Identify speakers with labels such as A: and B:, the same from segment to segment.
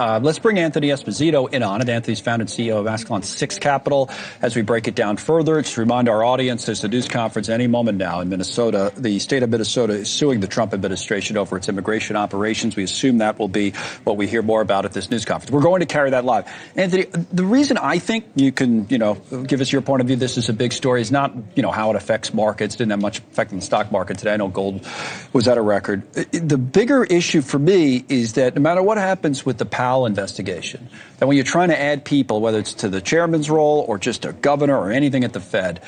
A: Let's bring Anthony Esposito in on it. Anthony's founder and CEO of Ascalon 6 Capital. As we break it down further, just remind our audience there's a news conference any moment now in Minnesota. The state of Minnesota is suing the Trump administration over its immigration operations. We assume that will be what we hear more about at this news conference. We're going to carry that live. Anthony, the reason I think you can, give us your point of view, this is a big story, is not, how it affects markets. Didn't have much effect on the stock market today. I know gold was at a record. The bigger issue for me is that no matter what happens with the Powell investigation, that when you're trying to add people, whether it's to the chairman's role or just a governor or anything at the Fed,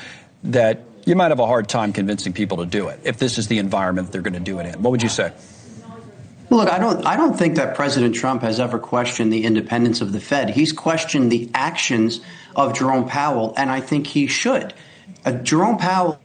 A: that you might have a hard time convincing people to do it if this is the environment they're going to do it in. What would you say?
B: Look, I don't think that President Trump has ever questioned the independence of the Fed. He's questioned the actions of Jerome Powell, and I think he should. Jerome Powell,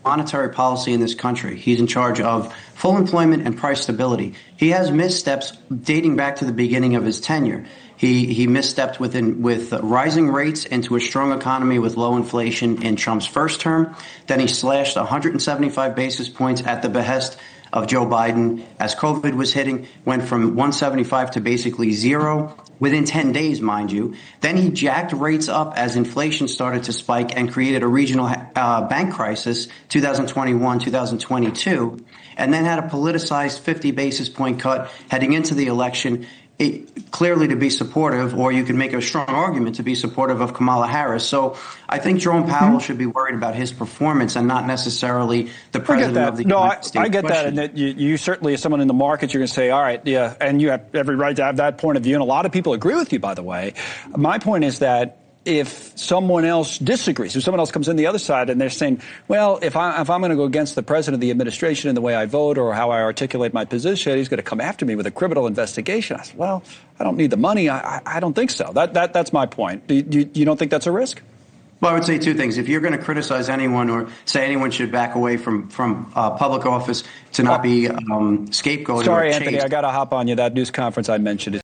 B: monetary policy in this country. He's in charge of full employment and price stability. He has missteps dating back to the beginning of his tenure. He misstepped with rising rates into a strong economy with low inflation in Trump's first term. Then he slashed 175 basis points at the behest of Joe Biden as COVID was hitting, went from 175 to basically zero within 10 days, mind you. Then he jacked rates up as inflation started to spike and created a regional bank crisis, 2021, 2022, and then had a politicized 50 basis point cut heading into the election, clearly to be supportive, or you can make a strong argument to be supportive of Kamala Harris. So I think Jerome Powell should be worried about his performance and not necessarily the president of the United States.
A: I get that. And that you certainly, as someone in the market, you're going to say, all right, yeah, and you have every right to have that point of view. And a lot of people agree with you, by the way. My point is that if someone else disagrees, if someone else comes in the other side and they're saying, well, if I'm going to go against the president of the administration in the way I vote or how I articulate my position, he's going to come after me with a criminal investigation. I said, well, I don't need the money. I don't think so. That's my point. You don't think that's a risk?
B: Well, I would say two things. If you're going to criticize anyone or say anyone should back away from public office to not be scapegoated.
A: Sorry, Anthony, I got to hop on you. That news conference I mentioned is